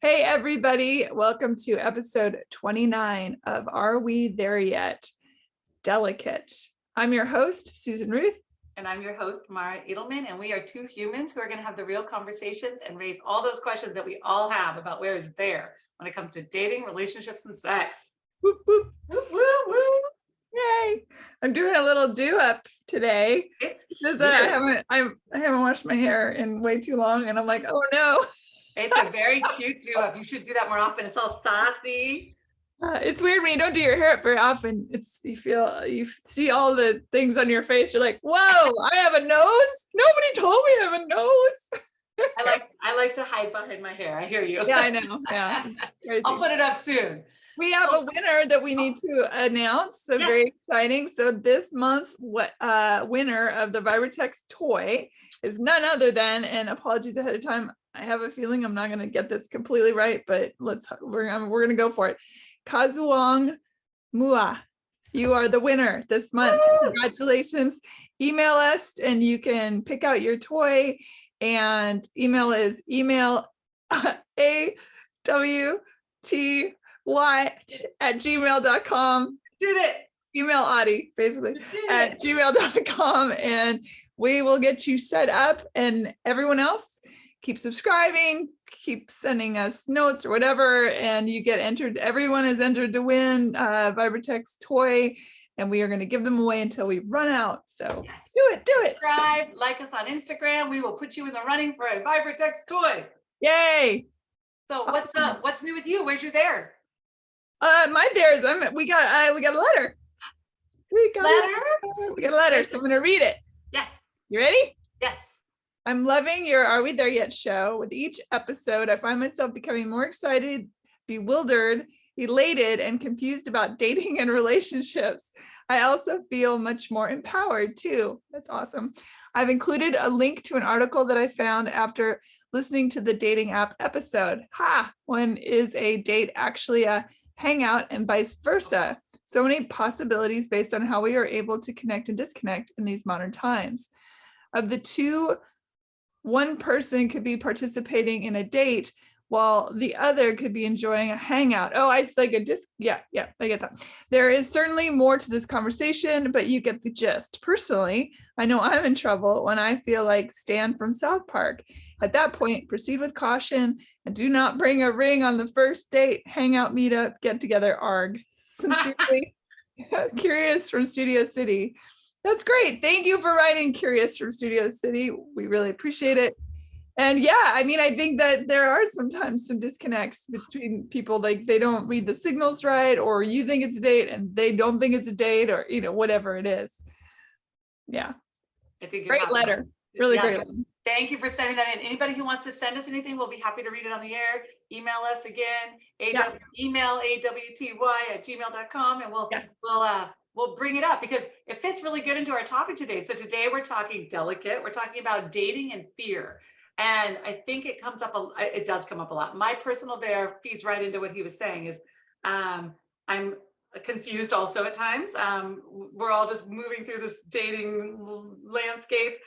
Hey, everybody. Welcome to episode 29 of Are We There Yet? Delicate. I'm your host, Susan Ruth. And I'm your host, Mara Edelman, and we are two humans who are going to have the real conversations and raise all those questions that we all have about where is there when it comes to dating, relationships, and sex. Whoop, whoop. Woo, woo, woo. Yay. I'm doing a little do-up today. It's I haven't washed my hair in way too long, and I'm like, oh no. It's a very cute do-up. You should do that more often. It's all saucy. It's weird when you don't do your hair up very often. You see all the things on your face. You're like, whoa, I have a nose. Nobody told me I have a nose. I like to hide behind my hair. I hear you. Yeah, I know. Yeah, I'll put it up soon. We have a winner that we need to announce. So yes. Very exciting. So this month's winner of the Vibratex toy is none other than, and apologies ahead of time, I have a feeling I'm not going to get this completely right, but we're going to go for it. Kazuong Mua, you are the winner this month. So congratulations. Email us and you can pick out your toy, and email is awty@gmail.com. Did it. Email Audie basically at gmail.com, and we will get you set up. And everyone else, keep subscribing, keep sending us notes or whatever, and you get entered. Everyone is entered to win Vibratex toy, and we are going to give them away until we run out. So yes. Do it. Subscribe, like us on Instagram. We will put you in the running for a Vibratex toy. Yay! So what's up? What's new with you? Where's your there? My there is we got a letter. We got a letter. So I'm going to read it. Yes. You ready? Yes. I'm loving your Are We There Yet show. With each episode, I find myself becoming more excited, bewildered, elated, and confused about dating and relationships. I also feel much more empowered too. That's awesome. I've included a link to an article that I found after listening to the dating app episode. When is a date actually a hangout and vice versa? So many possibilities based on how we are able to connect and disconnect in these modern times. Of the two, one person could be participating in a date while the other could be enjoying a hangout. Oh, it's like a disc. Yeah, I get that. There is certainly more to this conversation, but you get the gist. Personally, I know I'm in trouble when I feel like Stan from South Park. At that point, proceed with caution and do not bring a ring on the first date, hangout, meetup, get together, arg. Sincerely, Curious from Studio City. That's great. Thank you for writing, Curious from Studio City. We really appreciate it. And yeah, I mean, I think that there are sometimes some disconnects between people, like they don't read the signals right, or you think it's a date and they don't think it's a date, or, whatever it is. Yeah. I think great letter. Really great letter. Thank you for sending that in. Anybody who wants to send us anything, we'll be happy to read it on the air. Email us again, email awty@gmail.com, and we'll bring it up because it fits really good into our topic today. So today we're talking delicate. We're talking about dating and fear. And I think it does come up a lot. My personal there feeds right into what he was saying is I'm confused also at times. We're all just moving through this dating landscape.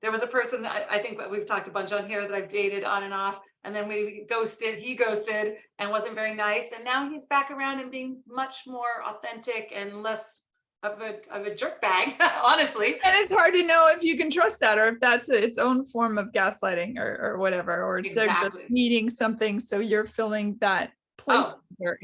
There was a person that I think we've talked a bunch on here that I've dated on and off, and then he ghosted and wasn't very nice. And now he's back around and being much more authentic and less of a jerk bag, honestly. And it's hard to know if you can trust that, or if that's its own form of gaslighting or whatever, or exactly. They're just needing something. So you're filling that place. There's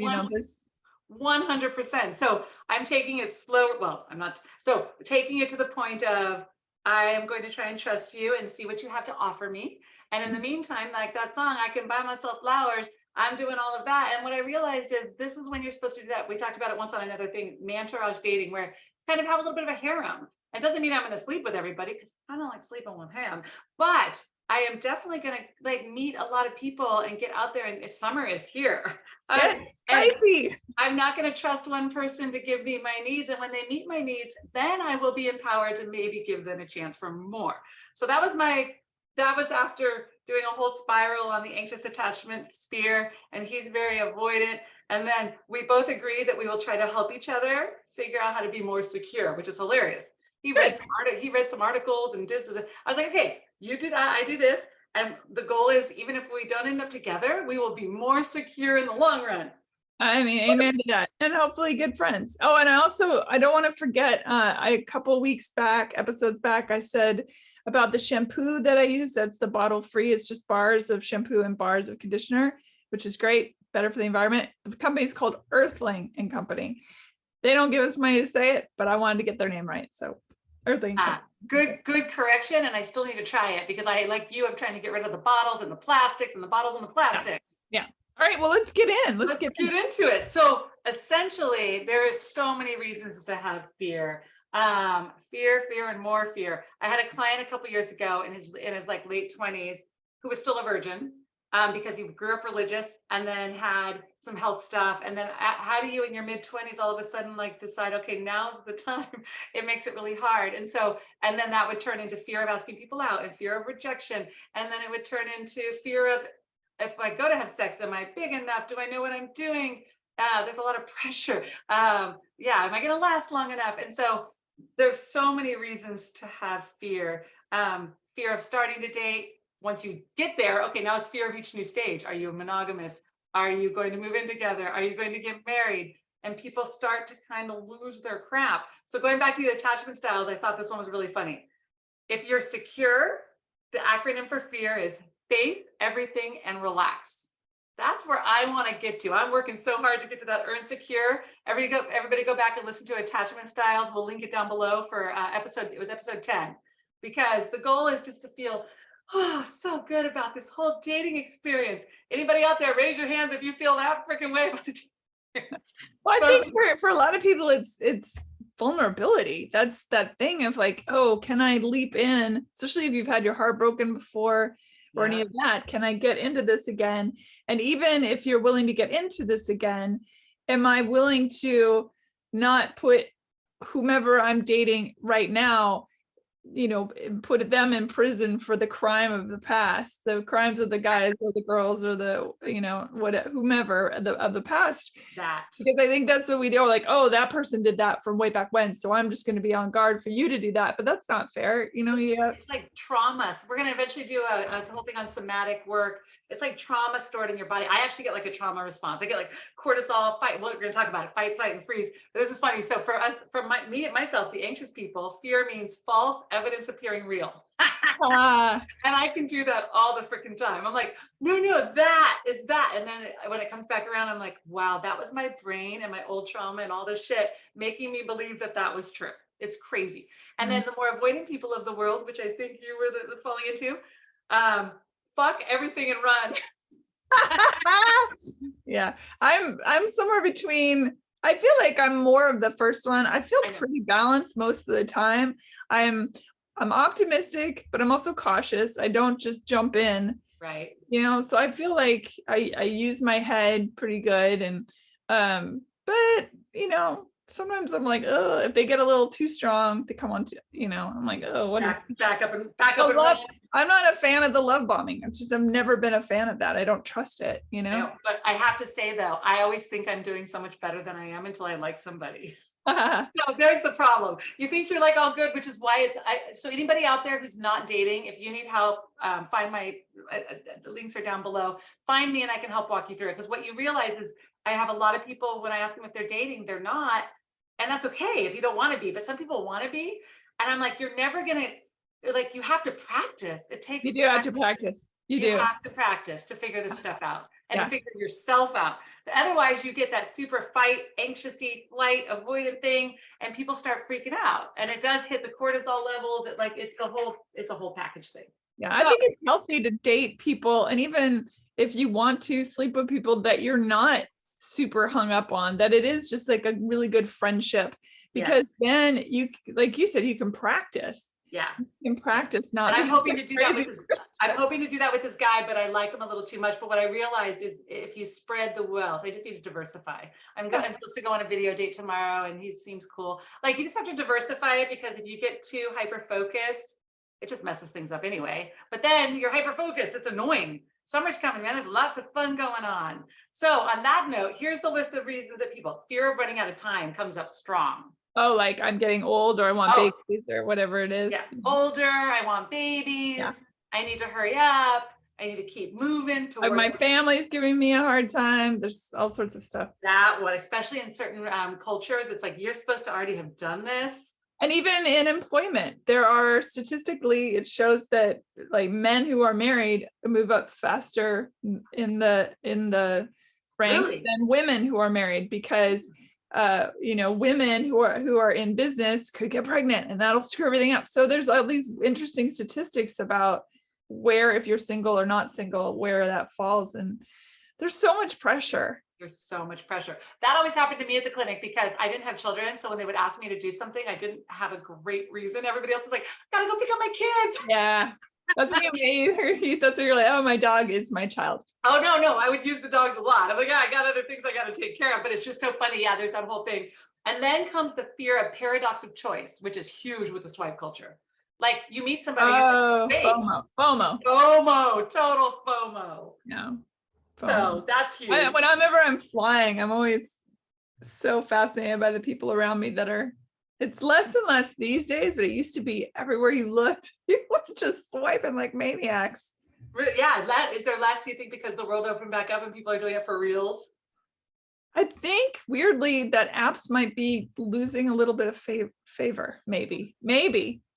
100%. So I'm taking it slow. Well, I'm not. So taking it to the point of, I am going to try and trust you and see what you have to offer me. And in the meantime, like that song, I can buy myself flowers. I'm doing all of that. And what I realized is this is when you're supposed to do that. We talked about it once on another thing, mantourage dating, where you kind of have a little bit of a harem. It doesn't mean I'm going to sleep with everybody because I don't like sleeping with him. But I am definitely going to meet a lot of people and get out there. And summer is here. Spicy. I'm not going to trust one person to give me my needs. And when they meet my needs, then I will be empowered to maybe give them a chance for more. So that was after doing a whole spiral on the anxious attachment sphere. And he's very avoidant. And then we both agreed that we will try to help each other figure out how to be more secure, which is hilarious. He read some articles and did. I was like, okay, you do that, I do this. And the goal is, even if we don't end up together, we will be more secure in the long run. I mean, amen to that. And hopefully good friends. Oh, and I don't want to forget, a couple weeks back, episodes back, I said about the shampoo that I use. That's the bottle free. It's just bars of shampoo and bars of conditioner, which is great, better for the environment. The company is called Earthling and Company. They don't give us money to say it, but I wanted to get their name right. So Earthling. Good correction. And I still need to try it because I'm trying to get rid of the bottles and the plastics and the bottles and the plastics. Yeah. All right, well, let's get in. Let's get into it. So essentially, there is so many reasons to have fear. Fear, and more fear. I had a client a couple years ago in his like late 20s who was still a virgin because he grew up religious and then had some health stuff. And then how do you in your mid 20s all of a sudden like decide, okay, now's the time? It makes it really hard. And then that would turn into fear of asking people out and fear of rejection. And then it would turn into fear of, if I go to have sex, am I big enough? Do I know what I'm doing? There's a lot of pressure. Am I going to last long enough? And so there's so many reasons to have fear. Fear of starting to date. Once you get there, okay, now it's fear of each new stage. Are you monogamous? Are you going to move in together? Are you going to get married? And people start to kind of lose their crap. So going back to the attachment styles, I thought this one was really funny. If you're secure, the acronym for fear is faith, everything, and relax. That's where I want to get to. I'm working so hard to get to that earn secure. Everybody go back and listen to attachment styles. We'll link it down below for episode 10, because the goal is just to feel, so good about this whole dating experience. Anybody out there, raise your hands if you feel that freaking way about the experience. Well, I think for a lot of people, it's vulnerability. That's that thing of like, oh, can I leap in? Especially if you've had your heart broken before or any of that. Can I get into this again? And even if you're willing to get into this again, am I willing to not put whomever I'm dating right now, put them in prison for the crime of the past, the crimes of the guys or the girls or the, whomever of the past. Because I think that's what we do. Like, oh, that person did that from way back when, so I'm just going to be on guard for you to do that. But that's not fair. It's like trauma. So we're going to eventually do a whole thing on somatic work. It's like trauma stored in your body. I actually get like a trauma response. I get like cortisol, fight. Well, we're going to talk about it. Fight, flight, and freeze. But this is funny. So for us, me and myself, the anxious people, fear means false evidence appearing real. And I can do that all the freaking time. I'm like, no, that is that. And then when it comes back around, I'm like, wow, that was my brain and my old trauma and all this shit making me believe that was true. It's crazy. And then the more avoiding people of the world, which I think you were falling into, fuck everything and run. Yeah, I'm somewhere between. I feel like I'm more of the first one. I feel pretty balanced most of the time. I'm optimistic, but I'm also cautious. I don't just jump in. Right. So I feel like I use my head pretty good. And but sometimes I'm like, oh, if they get a little too strong, they come on to, I'm like, oh, what is back up and run. I'm not a fan of the love bombing. I've never been a fan of that. I don't trust it, But I have to say though, I always think I'm doing so much better than I am until I like somebody. So there's the problem. You think you're like all good, which is why so anybody out there who's not dating, if you need help, find my the links are down below. Find me and I can help walk you through it. Because what you realize is I have a lot of people, when I ask them if they're dating, they're not. And that's okay if you don't want to be, but some people want to be. And I'm like, you're never going to, like, you have to practice. It takes You do have to practice. You have to practice to figure this stuff out and to figure yourself out. Otherwise, you get that super fight, anxious-y, flight, avoidant thing, and people start freaking out. And it does hit the cortisol levels. It's a whole package thing. Yeah, I think it's healthy to date people, and even if you want to sleep with people that you're not super hung up on, that it is just like a really good friendship, because then you, like you said, you can practice. Yeah, you can practice. Not. And I'm hoping to do that with this. I'm hoping to do that with this guy, but I like him a little too much. But what I realized is, if you spread the wealth, I just need to diversify. I'm supposed to go on a video date tomorrow, and he seems cool. Like, you just have to diversify it, because if you get too hyper focused, it just messes things up anyway. But then you're hyper focused. It's annoying. Summer's coming, man. There's lots of fun going on. So on that note, here's the list of reasons that fear of running out of time comes up strong. Oh, like I'm getting old, or I want babies, or whatever it is. Yeah, older, I want babies. I need to hurry up. I need to keep moving towards my family's giving me a hard time. There's all sorts of stuff. that one, especially in certain cultures. It's like, you're supposed to already have done this. And even in employment, there are statistically, it shows that like men who are married move up faster in the ranks Really? than women who are married, because women who are in business could get pregnant and that'll screw everything up. So there's all these interesting statistics about where, if you're single or not single, where that falls. And there's so much pressure. There's so much pressure. That always happened to me at the clinic because I didn't have children. So when they would ask me to do something, I didn't have a great reason. Everybody else is like, gotta go pick up my kids. Yeah. That's what that's what you're like, oh, my dog is my child. Oh, no, I would use the dogs a lot. I'm like, yeah, I got other things I got to take care of, but it's just so funny. Yeah, there's that whole thing. And then comes the fear of paradox of choice, which is huge with the swipe culture. Like, you meet somebody. Oh, like, FOMO, total FOMO. Yeah. So that's huge. Whenever I'm flying, I'm always so fascinated by the people around me that are, it's less and less these days, but it used to be everywhere you looked, you were just swiping like maniacs. Yeah, is there less, do you think, because the world opened back up and people are doing it for reals? I think weirdly that apps might be losing a little bit of favor, maybe,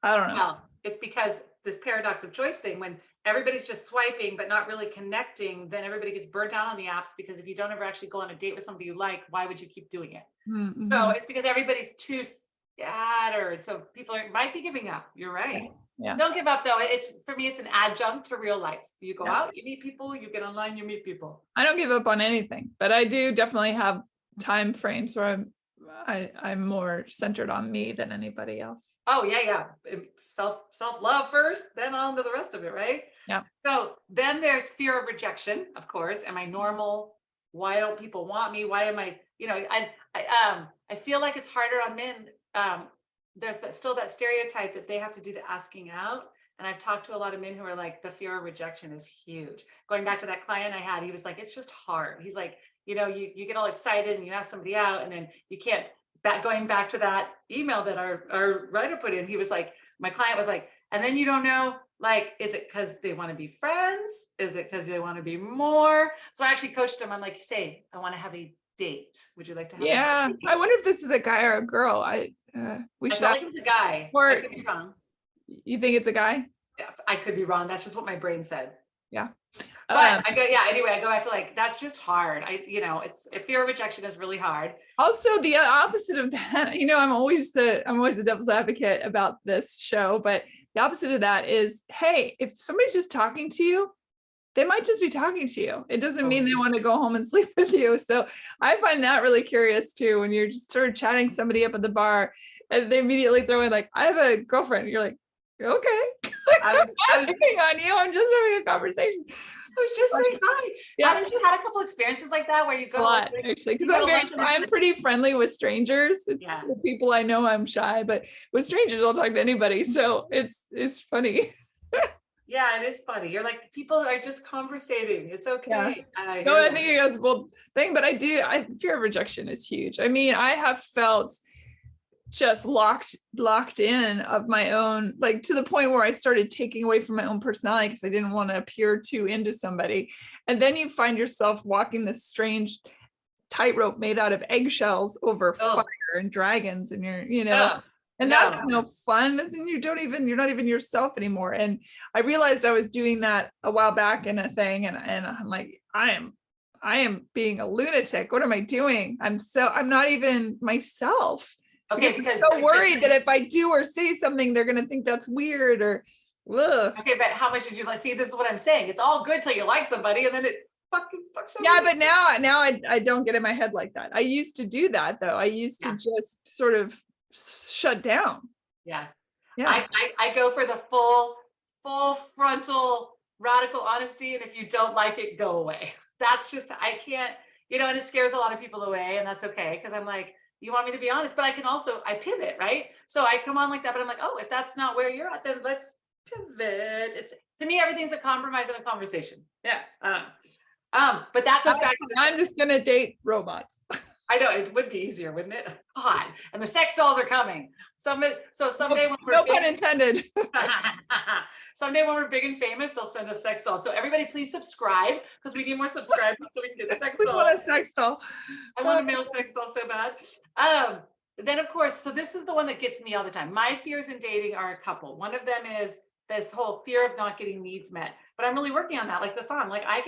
I don't know. Well, it's because this paradox of choice thing, when everybody's just swiping but not really connecting, then everybody gets burnt out on the apps, because if you don't ever actually go on a date with somebody you like, why would you keep doing it? Mm-hmm. So it's because everybody's too scattered. So people might be giving up. You're right. Yeah. Don't give up though. For me, it's an adjunct to real life. You go out, you meet people, you get online, you meet people. I don't give up on anything, but I do definitely have time frames where I'm more centered on me than anybody else. Oh yeah. Self-love first, then on to the rest of it, right? Yeah. So then there's fear of rejection, of course. Am I normal? Why don't people want me? Why am I, I feel like it's harder on men. There's still that stereotype that they have to do the asking out. And I've talked to a lot of men who are like, the fear of rejection is huge. Going back to that client I had, he was like, it's just hard. He's like, you get all excited and you ask somebody out and then you can't. Going back to that email that our writer put in, he was like, my client was like, and then you don't know, like, is it because they want to be friends? Is it because they want to be more? So I actually coached him. I'm like, say, I want to have a date. Would you like to have a date? I wonder if this is a guy or a girl. We should. I feel like it's a guy. Or I could be wrong. You think it's a guy? Yeah, I could be wrong. That's just what my brain said. Yeah. But anyway, I go back to like, that's just hard. Fear of rejection is really hard. Also, the opposite of that, I'm always the devil's advocate about this show, but the opposite of that is, hey, if somebody's just talking to you, they might just be talking to you. It doesn't mean they want to go home and sleep with you. So I find that really curious too, when you're just sort of chatting somebody up at the bar and they immediately throw in like, I have a girlfriend. You're like, okay. I was picking on you. I'm just having a conversation. I was just saying hi. Yeah. Haven't you had a couple experiences like that where you go? A lot, actually, because I'm pretty friendly with strangers. It's with people I know I'm shy, but with strangers I'll talk to anybody. So it's funny. Yeah, it is funny. You're like, people are just conversating. It's okay. Yeah. I think it's a bold thing, but fear of rejection is huge. I mean, I have felt just locked in of my own, like to the point where I started taking away from my own personality because I didn't want to appear too into somebody. And then you find yourself walking this strange tightrope made out of eggshells over fire and dragons, and that's no fun. And you're not even yourself anymore. And I realized I was doing that a while back in a thing, and I'm like, I am being a lunatic. What am I doing? I'm not even myself. Okay, because I'm so worried that if I do or say something, they're gonna think that's weird or ugh. Okay, but how much did you see? This is what I'm saying. It's all good till you like somebody, and then it fucking fucks up. Yeah, but now I don't get in my head like that. I used to do that though. I used to just sort of shut down. Yeah. I go for the full frontal radical honesty, and if you don't like it, go away. That's just, I can't, and it scares a lot of people away, and that's okay, because I'm like, you want me to be honest, but I pivot, right? So I come on like that, but I'm like, oh, if that's not where you're at, then let's pivot. To me, everything's a compromise and a conversation. Yeah. But that goes back to, I'm just gonna date robots. I know it would be easier, wouldn't it? God, and the sex dolls are coming. Someday when we're No big, pun intended. someday when we're big and famous, they'll send us sex dolls. So everybody, please subscribe because we need more subscribers so we can get sex We dolls. want a sex doll. I want a male sex doll so bad. Then of course, so this is the one that gets me all the time. My fears in dating are a couple. One of them is this whole fear of not getting needs met. But I'm really working on that. Like the song, like I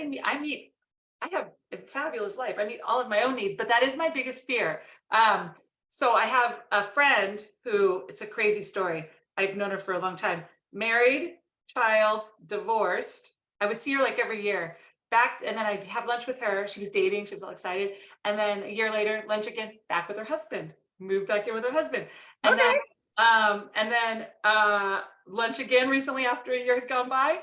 have a fabulous life. I meet all of my own needs, but that is my biggest fear. So I have a friend who, it's a crazy story. I've known her for a long time. Married, child, divorced. I would see her like every year. Back, and then I'd have lunch with her. She was dating, she was all excited. And then a year later, lunch again, back with her husband. Moved back in with her husband. And then lunch again recently after a year had gone by.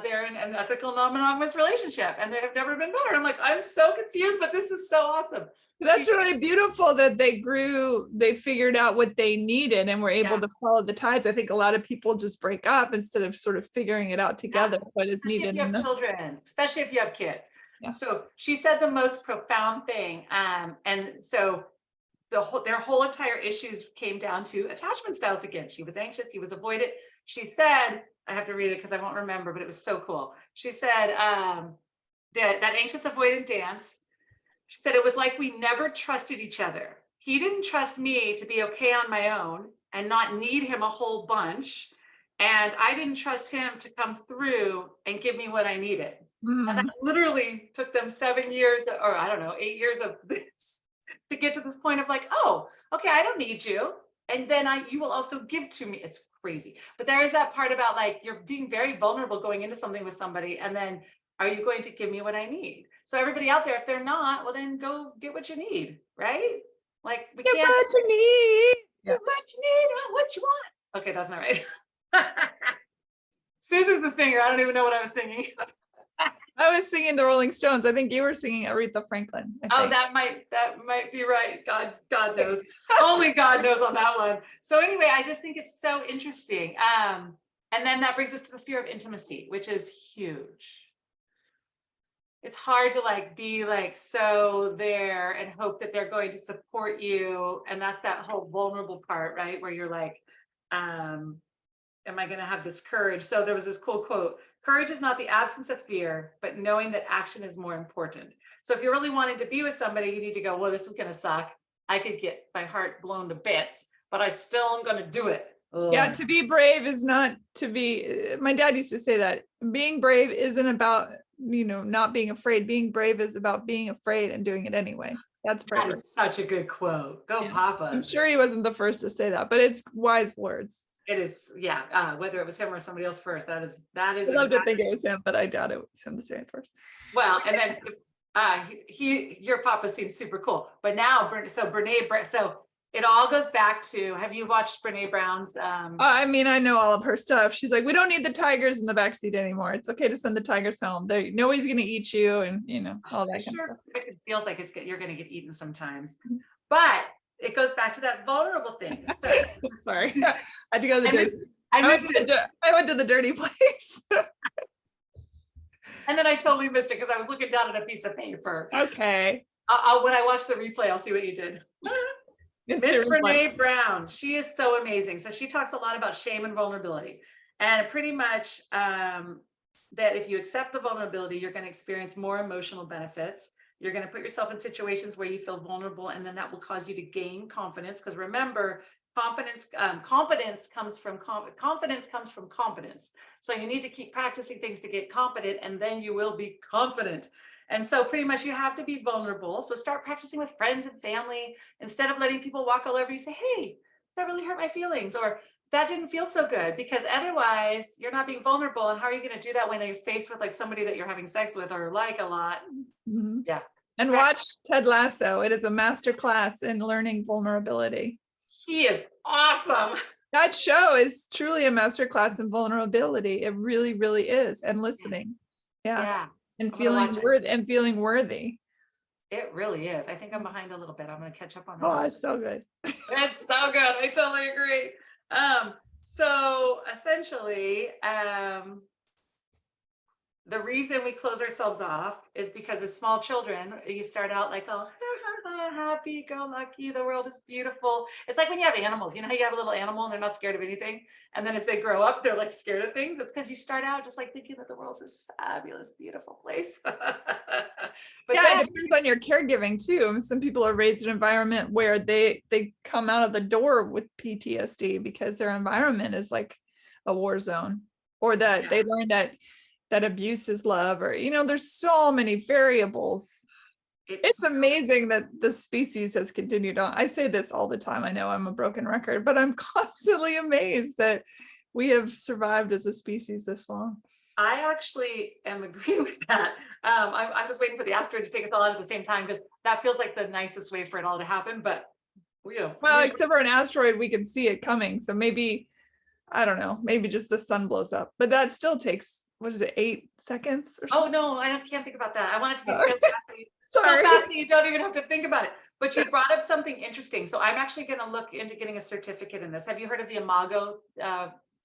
They're in an ethical non-monogamous relationship and they have never been better. I'm like, I'm so confused, but this is so awesome. That's really beautiful that they figured out what they needed and were able to follow the tides. I think a lot of people just break up instead of sort of figuring it out together, what is Especially needed. if you have children, especially if you have kids. Yeah. So she said the most profound thing. And so their whole entire issues came down to attachment styles again. She was anxious, he was avoidant. She said, I have to read it because I won't remember, but it was so cool. She said that anxious avoidant dance, she said it was like we never trusted each other. He didn't trust me to be okay on my own and not need him a whole bunch. And I didn't trust him to come through and give me what I needed. And that literally took them 7 years, or I don't know, 8 years of this to get to this point of like, oh, okay, I don't need you. And then you will also give to me. It's crazy. But there is that part about like, you're being very vulnerable going into something with somebody. And then are you going to give me what I need? So everybody out there, if they're not, well, then go get what you need, right? Like we can't. What you need. What you need, not what you want. Okay, that's not right. Susan's the singer. I don't even know what I was singing. I was singing the Rolling Stones. I think you were singing Aretha Franklin. Oh, that might be right. God knows. Only God knows on that one. So anyway, I just think it's so interesting. And then that brings us to the fear of intimacy, which is huge. It's hard to like be like so there and hope that they're going to support you. And that's that whole vulnerable part, right? Where you're like, am I going to have this courage? So there was this cool quote: courage is not the absence of fear, but knowing that action is more important. So if you're really wanting to be with somebody, you need to go, well, this is going to suck. I could get my heart blown to bits, but I still am going to do it. Ugh. Yeah, to be brave is not to be, my dad used to say that being brave isn't about, not being afraid. Being brave is about being afraid and doing it anyway. That's brave. That is such a good quote. Go Papa. I'm sure he wasn't the first to say that, but it's wise words. It is, yeah. Whether it was him or somebody else first, that is. I love to think it was him, but I doubt it was him to say it first. Well, and then your Papa seems super cool. But now, so it all goes back to, have you watched Brene Brown's? I mean, I know all of her stuff. She's like, we don't need the tigers in the backseat anymore. It's okay to send the tigers home. Nobody's going to eat you, and all that kind of stuff. It feels like you're going to get eaten sometimes, but it goes back to that vulnerable thing. So, sorry, I had to go to the dirty. I went to the dirty place. And then I totally missed it because I was looking down at a piece of paper. Okay. When I watch the replay, I'll see what you did. Miss Brene Brown, she is so amazing. So she talks a lot about shame and vulnerability, and pretty much that if you accept the vulnerability, you're going to experience more emotional benefits. You're going to put yourself in situations where you feel vulnerable, and then that will cause you to gain confidence. Because remember, confidence comes from competence. So you need to keep practicing things to get competent, and then you will be confident. And so pretty much you have to be vulnerable. So start practicing with friends and family instead of letting people walk all over you. Say, hey, that really hurt my feelings, or that didn't feel so good, because otherwise you're not being vulnerable. And how are you going to do that when you're faced with like somebody that you're having sex with or like a lot? Mm-hmm. Yeah. And watch Ted Lasso. It is a master class in learning vulnerability. He is awesome. That show is truly a master class in vulnerability. It really, really is. And listening. Yeah. And feeling worthy. It really is. I think I'm behind a little bit. I'm going to catch up on that. Oh, it's so good. It's so good. I totally agree. So essentially, the reason we close ourselves off is because as small children, you start out like, oh, happy go lucky, the world is beautiful. It's like when you have animals, you know how you have a little animal and they're not scared of anything, and then as they grow up they're like scared of things. It's because you start out just like thinking that the world's this fabulous beautiful place. But yeah, it depends on your caregiving too. Some people are raised in an environment where they come out of the door with PTSD because their environment is like a war zone, or that they learn that abuse is love, or there's so many variables. It's amazing that the species has continued on. I say this all the time. I know I'm a broken record, but I'm constantly amazed that we have survived as a species this long. I actually am agreeing with that. I'm just waiting for the asteroid to take us all out at the same time, because that feels like the nicest way for it all to happen. But well, except for an asteroid, we can see it coming. So maybe, I don't know, maybe just the sun blows up, but that still takes, what is it, 8 seconds? Oh no, can't think about that. I want it to be so fast. Sorry. So fast that you don't even have to think about it. But you brought up something interesting. So I'm actually going to look into getting a certificate in this. Have you heard of the Imago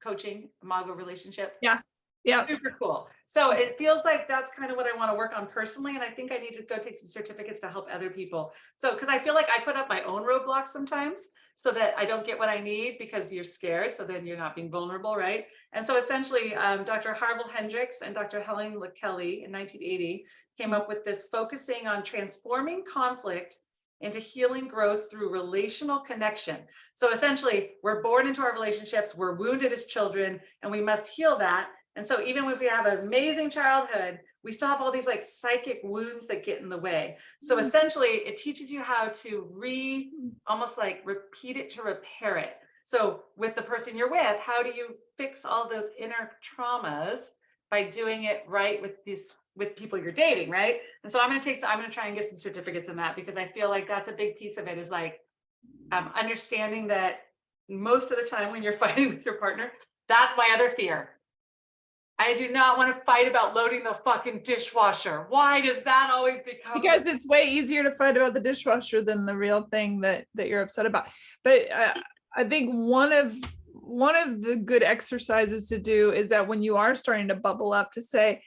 coaching, Imago relationship? Yeah. Yeah. Super cool. So it feels like that's kind of what I want to work on personally. And I think I need to go take some certificates to help other people. So, because I feel like I put up my own roadblocks sometimes so that I don't get what I need because you're scared. So then you're not being vulnerable, right? And so essentially, Dr. Harville Hendricks and Dr. Helen Kelly in 1980 came up with this, focusing on transforming conflict into healing growth through relational connection. So essentially, we're born into our relationships, we're wounded as children, and we must heal that. And so even if we have an amazing childhood, we still have all these like psychic wounds that get in the way. So essentially, it teaches you how to almost like repeat it to repair it. So with the person you're with, how do you fix all those inner traumas by doing it right with people you're dating, right? And so I'm going to try and get some certificates in that, because I feel like that's a big piece of it, is like understanding that most of the time when you're fighting with your partner, that's my other fear. I do not want to fight about loading the fucking dishwasher. Why does that always become? Because it's way easier to fight about the dishwasher than the real thing that you're upset about. But I think one of the good exercises to do is that when you are starting to bubble up, to say,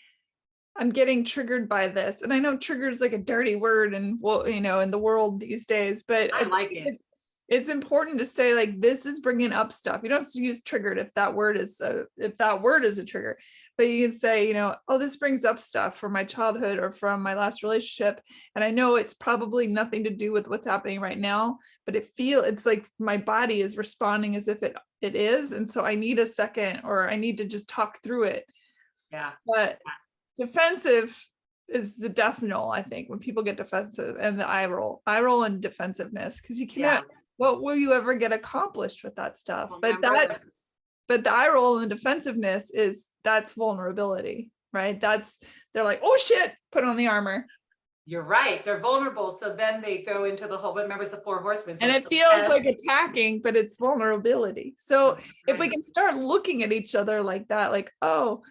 I'm getting triggered by this. And I know trigger is like a dirty word, and in the world these days, but I like it. It's important to say, like, this is bringing up stuff. You don't have to use triggered if that word is a trigger, but you can say, oh, this brings up stuff from my childhood or from my last relationship. And I know it's probably nothing to do with what's happening right now, but it's like my body is responding as if it is. And so I need a second, or I need to just talk through it. Yeah. But defensive is the death knell, I think, when people get defensive, and the eye roll and defensiveness, because you cannot, what will you ever get accomplished with that stuff? But the eye roll and defensiveness that's vulnerability, right? They're like, oh shit, put on the armor. You're right. They're vulnerable. So then they go into the whole, remember, it's the 4 horsemen. So and it feels like attacking, but it's vulnerability. So if we can start looking at each other like that, like, oh,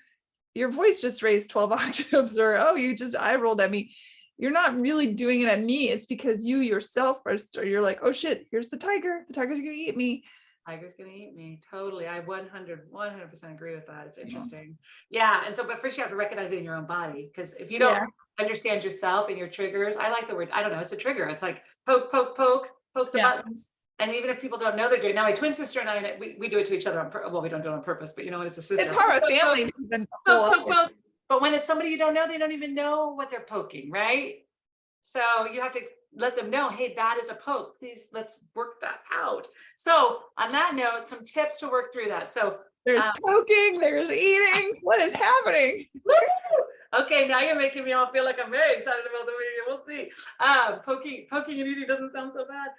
your voice just raised 12 octaves, or, oh, you just eye rolled at me. You're not really doing it at me. It's because you yourself you're like, oh shit, here's the tiger. The tiger's going to eat me. Tiger's going to eat me. Totally. I 100% agree with that. It's interesting. Yeah. And so, but first you have to recognize it in your own body, because if you don't understand yourself and your triggers, I like the word, I don't know, it's a trigger. It's like poke the buttons. And even if people don't know they're doing, now my twin sister and I, we do it to each other we don't do it on purpose, but when it's a sister. It's hard, a family. Poke. But when it's somebody you don't know, they don't even know what they're poking, right? So you have to let them know, hey, that is a poke. Please, let's work that out. So on that note, some tips to work through that. So there's poking, there's eating. What is happening? Okay, now you're making me all feel like I'm very excited about the video. We'll see. Poking and eating doesn't sound so bad.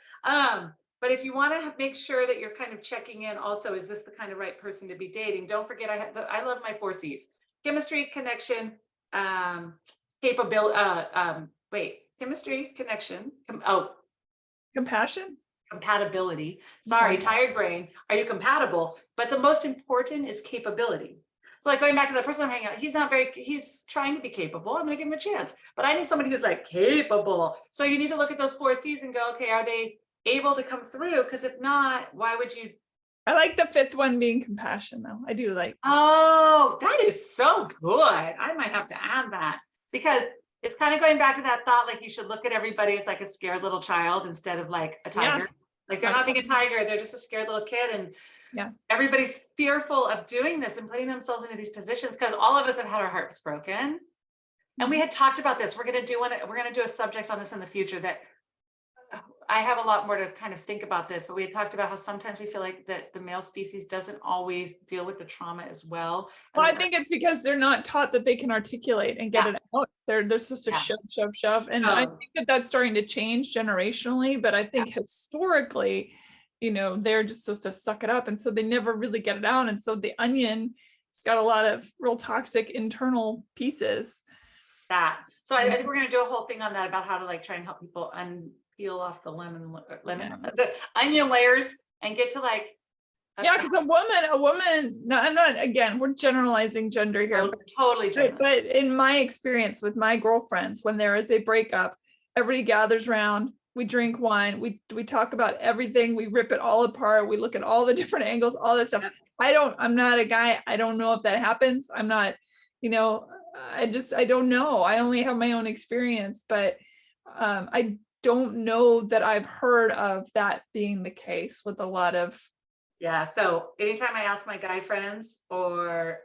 But if you want to make sure that you're kind of checking in also, is this the kind of right person to be dating? Don't forget, I love my 4 C's: chemistry, connection, chemistry, connection, compassion, compatibility. Sorry, tired brain. Are you compatible? But the most important is capability. So like going back to the person I'm hanging out, he's trying to be capable. I'm going to give him a chance, but I need somebody who's like capable. So you need to look at those 4 C's and go, okay, are they able to come through? Because if not, why would you I like the fifth one being compassion though. I do like. Oh, that is so good. I might have to add that because it's kind of going back to that thought, like you should look at everybody as like a scared little child instead of like a tiger. Like they're not being a tiger, they're just a scared little kid. And everybody's fearful of doing this and putting themselves into these positions because all of us have had our hearts broken. And we had talked about this. We're going to do a subject on this in the future that I have a lot more to kind of think about this, but we had talked about how sometimes we feel like that the male species doesn't always deal with the trauma as well. Well, I think it's because they're not taught that they can articulate and get it out. They're supposed to shove. And I think that that's starting to change generationally, but I think historically, they're just supposed to suck it up. And so they never really get it out. And so the onion has got a lot of real toxic internal pieces. So I think we're going to do a whole thing on that about how to like try and help people peel off the the onion layers and get to like. Because a woman, no, I'm not, again, we're generalizing gender here. Totally. But in my experience with my girlfriends, when there is a breakup, everybody gathers around, we drink wine, we talk about everything, we rip it all apart, we look at all the different angles, all that stuff. I'm not a guy, I don't know if that happens. I'm not, I don't know. I only have my own experience, but I don't know that I've heard of that being the case with a lot of. So anytime I ask my guy friends or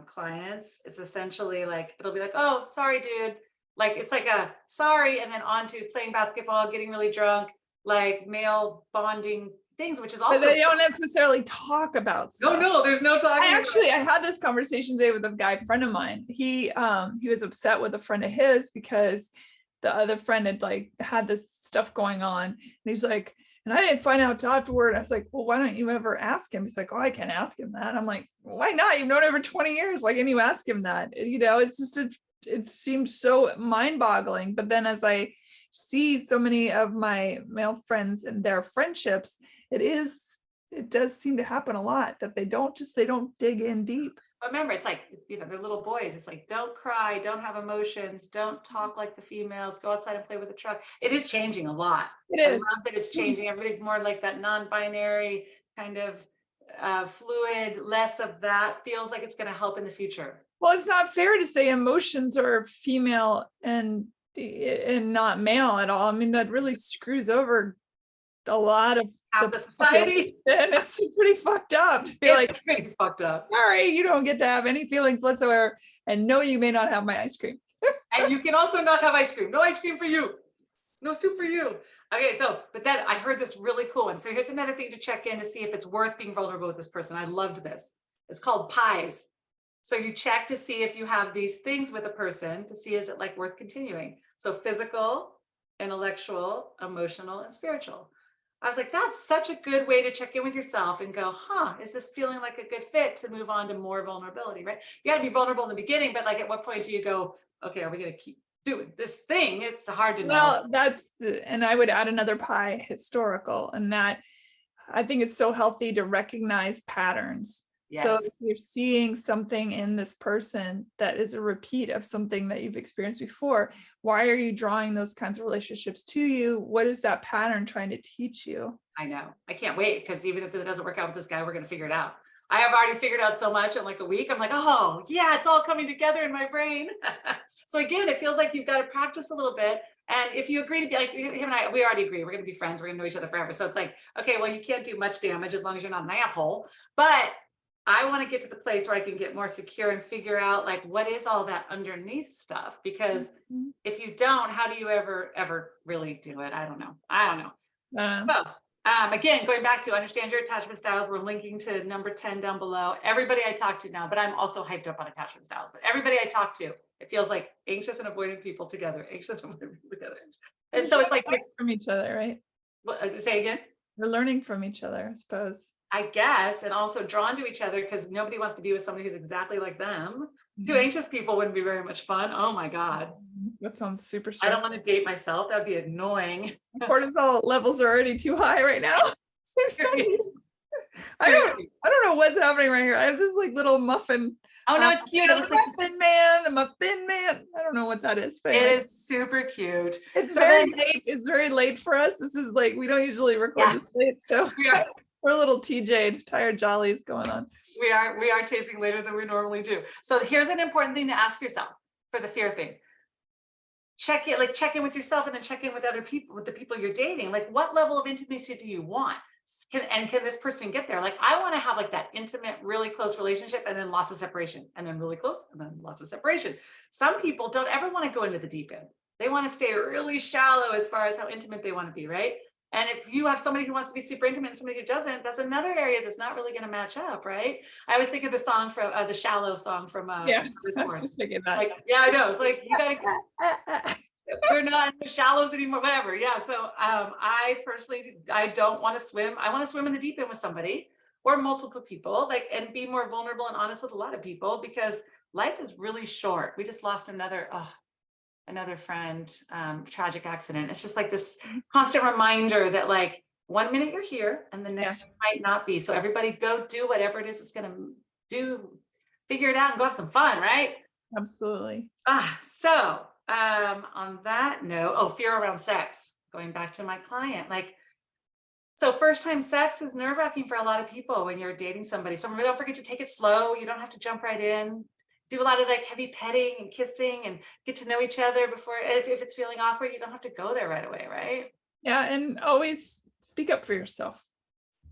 clients, it's essentially like, it'll be like, oh, sorry, dude. Like, it's like a sorry, and then on to playing basketball, getting really drunk, like male bonding things, which is also. But they don't necessarily talk about stuff. No, there's no talking. I had this conversation today with a guy friend of mine. He was upset with a friend of his because the other friend had like had this stuff going on, and he's like, and I didn't find out till afterward. I was like, well, why don't you ever ask him? He's like, oh, I can't ask him that. I'm like, why not? You've known him for 20 years. Why can't you ask him that? It's just, it seems so mind boggling. But then as I see so many of my male friends and their friendships, it does seem to happen a lot that they don't dig in deep. But remember, it's like, they're little boys. It's like, don't cry, don't have emotions, don't talk like the females, go outside and play with the truck. It is changing a lot. It is. I love that it's changing. Everybody's more like that non-binary kind of fluid, less of that. Feels like it's going to help in the future. Well, it's not fair to say emotions are female and not male at all. I mean, that really screws over a lot of the society, and it's pretty fucked up. It's pretty fucked up. Sorry, you don't get to have any feelings whatsoever, and no, you may not have my ice cream. And you can also not have ice cream. No ice cream for you. No soup for you. Okay, but then I heard this really cool one. So here's another thing to check in to see if it's worth being vulnerable with this person. I loved this. It's called pies. So you check to see if you have these things with a person to see, is it like worth continuing? So physical, intellectual, emotional, and spiritual. I was like, that's such a good way to check in with yourself and go, is this feeling like a good fit to move on to more vulnerability, right? You got to be vulnerable in the beginning, but like at what point do you go, okay, are we going to keep doing this thing? It's hard to know. Well, and I would add another pie, historical, and that I think it's so healthy to recognize patterns. Yes. So if you're seeing something in this person that is a repeat of something that you've experienced before, why are you drawing those kinds of relationships to you? What is that pattern trying to teach you? I know. I can't wait, because even if it doesn't work out with this guy, we're going to figure it out. I have already figured out so much in like a week. I'm like, oh yeah, it's all coming together in my brain. So again, it feels like you've got to practice a little bit. And if you agree to be like him and I, we already agree, we're going to be friends. We're going to know each other forever. So it's like, okay, well, you can't do much damage as long as you're not an asshole. But I want to get to the place where I can get more secure and figure out like, what is all that underneath stuff? Because if you don't, how do you ever really do it? I don't know. So again, going back to understand your attachment styles, we're linking to number 10 down below. Everybody I talk to now, but I'm also hyped up on attachment styles, but everybody I talk to, it feels like anxious and avoidant people together, anxious and avoidant people together. And so it's like from each other, right? What, say again? We're learning from each other, I suppose. I guess, and also drawn to each other because nobody wants to be with somebody who's exactly like them. Two anxious people wouldn't be very much fun. Oh my God. That sounds super stressful. I don't want to date myself. That'd be annoying. Cortisol levels are already too high right now. I don't know what's happening right here. I have this like little muffin. Oh no, it's cute. It looks like muffin man, the muffin man. I don't know what that is, but it is super cute. It's very late. It's very late for us. This is like, we don't usually record this late, so We're a little TJ, tired jollies going on. We are taping later than we normally do. So here's an important thing to ask yourself for the fear thing. Check in with yourself and then check in with other people, with the people you're dating. Like, what level of intimacy do you want? Can this person get there? Like, I want to have like that intimate, really close relationship and then lots of separation and then really close and then lots of separation. Some people don't ever want to go into the deep end. They want to stay really shallow as far as how intimate they want to be, right? And if you have somebody who wants to be super intimate and somebody who doesn't, that's another area that's not really going to match up, right? I always think of the song from the Shallow song from Yeah, I was just thinking that. Like, yeah, I know. It's like, you gotta we're not in the shallows anymore, whatever. Yeah. So I personally, I don't want to swim. I want to swim in the deep end with somebody or multiple people, like, and be more vulnerable and honest with a lot of people, because life is really short. We just lost another friend, tragic accident. It's just like this constant reminder that like 1 minute you're here and the next you might not be. So everybody go do whatever it is it's going to do, figure it out and go have some fun, right? Absolutely. So on that note, fear around sex, going back to my client, like, so first time sex is nerve-wracking for a lot of people when you're dating somebody. So don't forget to take it slow. You don't have to jump right in. Do a lot of like heavy petting and kissing and get to know each other before, if it's feeling awkward, you don't have to go there right away, right? Yeah, and always speak up for yourself.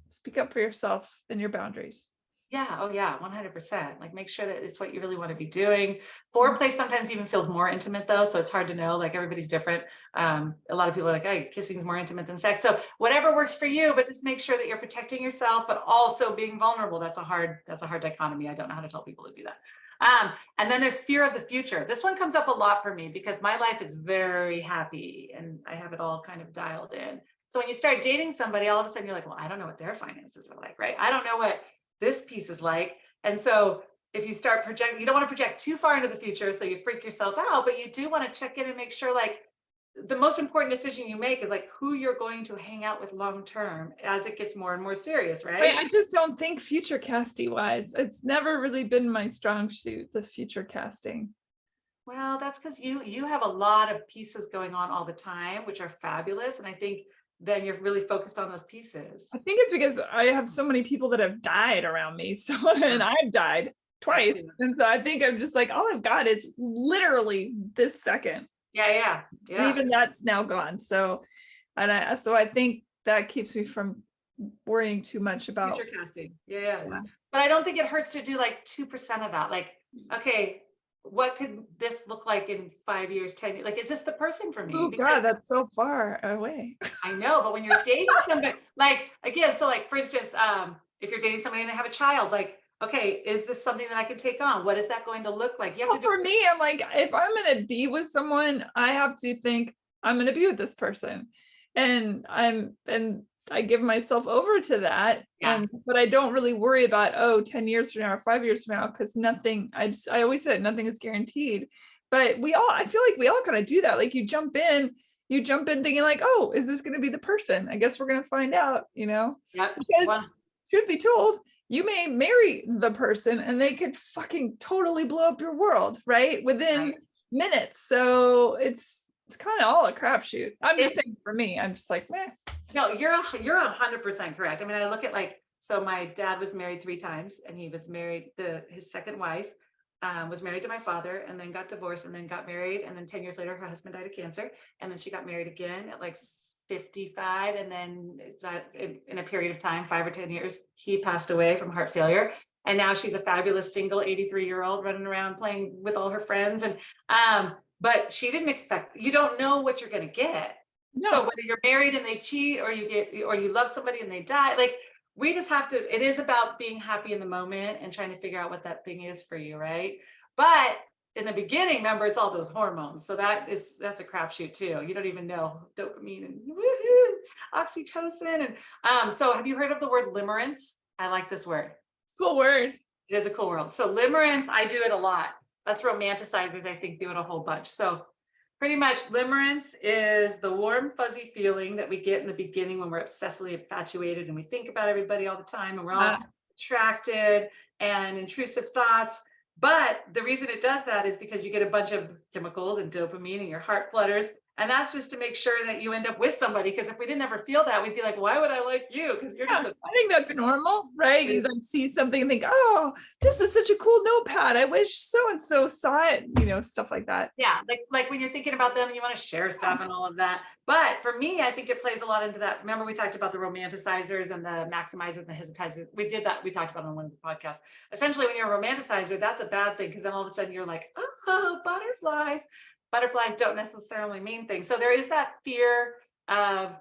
Speak up for yourself and your boundaries. Yeah. Oh yeah. 100%. Like, make sure that it's what you really want to be doing. Foreplay sometimes even feels more intimate though. So it's hard to know, like, everybody's different. A lot of people are like, hey, kissing is more intimate than sex. So whatever works for you, but just make sure that you're protecting yourself, but also being vulnerable. That's a hard dichotomy. I don't know how to tell people to do that. And then there's fear of the future. This one comes up a lot for me because my life is very happy and I have it all kind of dialed in. So when you start dating somebody, all of a sudden you're like, well, I don't know what their finances are like, right? I don't know what this piece is like. And so if you start projecting, you don't want to project too far into the future, so you freak yourself out, but you do want to check in and make sure, like, the most important decision you make is like who you're going to hang out with long term as it gets more and more serious, right? I just don't think future casting wise. It's never really been my strong suit, the future casting. Well, that's because you have a lot of pieces going on all the time, which are fabulous. And I think then you're really focused on those pieces. I think it's because I have so many people that have died around me. So, and I've died twice. And so I think I'm just like, all I've got is literally this second. Yeah. And even that's now gone. So, I think that keeps me from worrying too much about future casting. Yeah. But I don't think it hurts to do like 2% of that. Like, okay, what could this look like in 5 years, 10 years? Like, is this the person for me? Oh God, that's so far away. I know, but when you're dating somebody, like, again, so like, for instance, if you're dating somebody and they have a child, like, okay, is this something that I can take on? What is that going to look like? You have for me, I'm like, if I'm going to be with someone, I have to think I'm going to be with this person. And I give myself over to that. But I don't really worry about, 10 years from now or 5 years from now, because nothing, I always said nothing is guaranteed. But I feel like we all kind of do that. Like, you jump in thinking like, oh, is this going to be the person? I guess we're going to find out, because truth be told, you may marry the person and they could fucking totally blow up your world, right? Within minutes. So it's kind of all a crapshoot. I'm just saying, for me, I'm just like, meh. No, you're 100% correct. I mean, I look at, like, so my dad was married 3 times and he was married, his second wife was married to my father and then got divorced and then got married. And then 10 years later, her husband died of cancer. And then she got married again at like 55. And then in a period of time, 5 or 10 years, he passed away from heart failure. And now she's a fabulous single 83-year-old running around playing with all her friends. And, but she didn't expect, you don't know what you're going to get. No. So whether you're married and they cheat or you love somebody and they die, like, we just have to, it is about being happy in the moment and trying to figure out what that thing is for you. Right. But in the beginning, remember, it's all those hormones. So that's a crapshoot too. You don't even know dopamine and oxytocin. And so have you heard of the word limerence? I like this word. Cool word. It is a cool word. So limerence, I do it a lot. That's romanticizers, I think, do it a whole bunch. So pretty much limerence is the warm, fuzzy feeling that we get in the beginning when we're obsessively infatuated and we think about everybody all the time and we're all attracted and intrusive thoughts. But the reason it does that is because you get a bunch of chemicals and dopamine and your heart flutters. And that's just to make sure that you end up with somebody. Because if we didn't ever feel that, we'd be like, why would I like you? Because you're just I think that's normal, right? You like see something and think, oh, this is such a cool notepad. I wish so-and-so saw it, stuff like that. Yeah, like when you're thinking about them, you want to share stuff and all of that. But for me, I think it plays a lot into that. Remember, we talked about the romanticizers and the maximizers and the hesitizers. We did that. We talked about it on one of the podcasts. Essentially, when you're a romanticizer, that's a bad thing, because then all of a sudden you're like, oh, butterflies. Butterflies don't necessarily mean things. So there is that fear of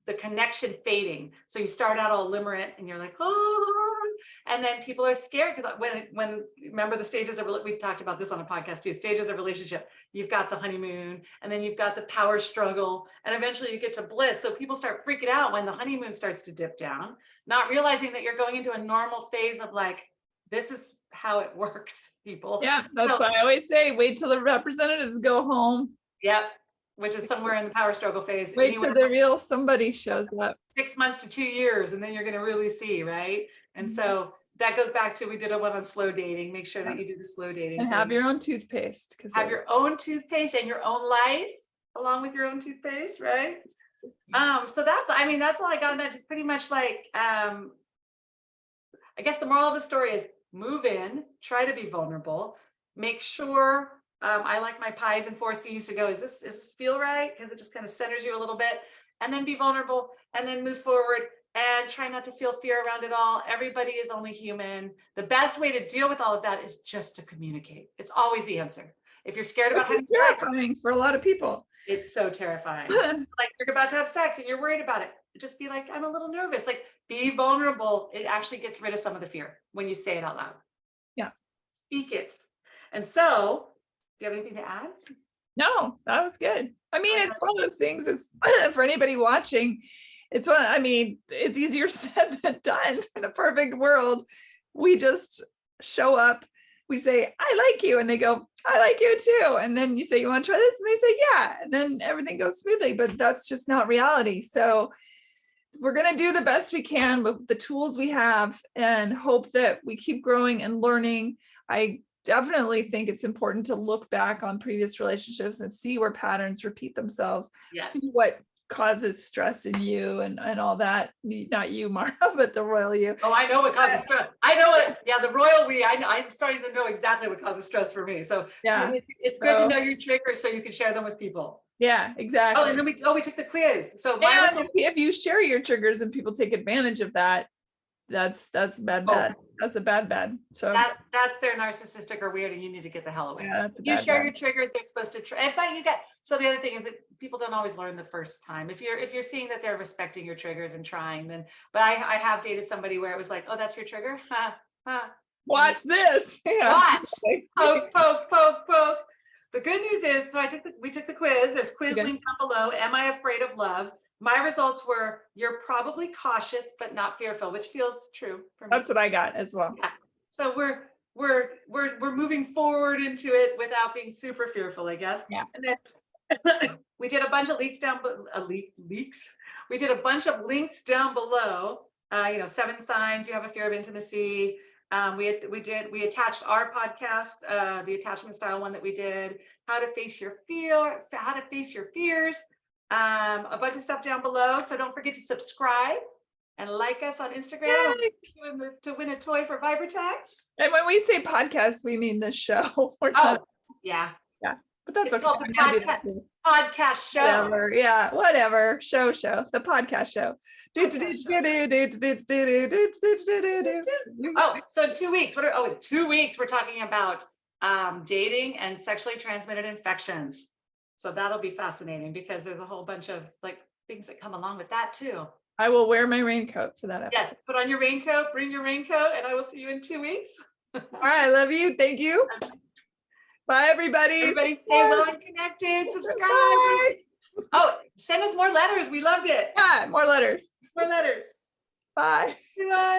the connection fading. So you start out all limerent and you're like, oh, and then people are scared because when remember the stages of, we talked about this on a podcast too, stages of relationship, you've got the honeymoon, and then you've got the power struggle, and eventually you get to bliss. So people start freaking out when the honeymoon starts to dip down, not realizing that you're going into a normal phase of like, this is how it works, people. Yeah, that's why I always say, wait till the representatives go home. Yep. Which is somewhere in the power struggle phase. Wait till the real somebody shows up. 6 months to 2 years, and then you're going to really see, right? And so that goes back to, we did a one on slow dating. Make sure that you do the slow dating. And have your own toothpaste. Have your own toothpaste and your own life along with your own toothpaste, right? So that's all I got on that. Just pretty much like, I guess the moral of the story is move in, try to be vulnerable, make sure, I like my pies and 4 C's to go, is this feel right? Because it just kind of centers you a little bit, and then be vulnerable, and then move forward, and try not to feel fear around it all. Everybody is only human. The best way to deal with all of that is just to communicate. It's always the answer. If you're scared about it, it's terrifying for a lot of people. It's so terrifying. Like you're about to have sex and you're worried about it. Just be like, I'm a little nervous. Like, be vulnerable. It actually gets rid of some of the fear when you say it out loud. Yeah. Speak it. And so, do you have anything to add? No, that was good. I mean, it's one of those things, it's for anybody watching, it's easier said than done. In a perfect world, we just show up, we say, I like you, and they go, I like you too. And then you say, you want to try this? And they say, yeah. And then everything goes smoothly, but that's just not reality. So we're going to do the best we can with the tools we have and hope that we keep growing and learning. I definitely think it's important to look back on previous relationships and see where patterns repeat themselves. Yes. See what causes stress in you and all that. Not you, Mara, but the royal you. Oh, I know what causes stress. I know it. Yeah, the royal we. I'm starting to know exactly what causes stress for me. So yeah, it's good to know your triggers so you can share them with people. Yeah, exactly. Oh, and then we took the quiz. So if you share your triggers and people take advantage of that, that's bad. That's a bad. So that's their narcissistic or weird, and you need to get the hell away. Yeah, you share your triggers, they're supposed to but you got, so the other thing is that people don't always learn the first time. If you're seeing that they're respecting your triggers and trying, then, but I have dated somebody where it was like, oh, that's your trigger. Watch this. Yeah. Watch. Poke. The good news is, so we took the quiz. There's quiz link down below. Am I afraid of love? My results were, you're probably cautious but not fearful, which feels true for me. That's what I got as well. Yeah. So we're moving forward into it without being super fearful, I guess. Yeah. And then we did a bunch of leaks. We did a bunch of links down below. 7 signs you have a fear of intimacy. We attached our podcast, the attachment style one that we did, how to face your fears, a bunch of stuff down below. So don't forget to subscribe and like us on Instagram to win a toy for Vibratax. And when we say podcast, we mean this show. Yeah. But that's it's called the podcast show. Whatever. Show. The podcast show. Oh, so in 2 weeks. 2 weeks we're talking about dating and sexually transmitted infections. So that'll be fascinating because there's a whole bunch of things that come along with that too. I will wear my raincoat for that episode. Yes, put on your raincoat, bring your raincoat, and I will see you in 2 weeks. All right, love you. Thank you. Bye, everybody. Everybody stay well and connected. Subscribe. Bye. Oh, send us more letters. We loved it. Yeah, more letters. More letters. Bye. Bye.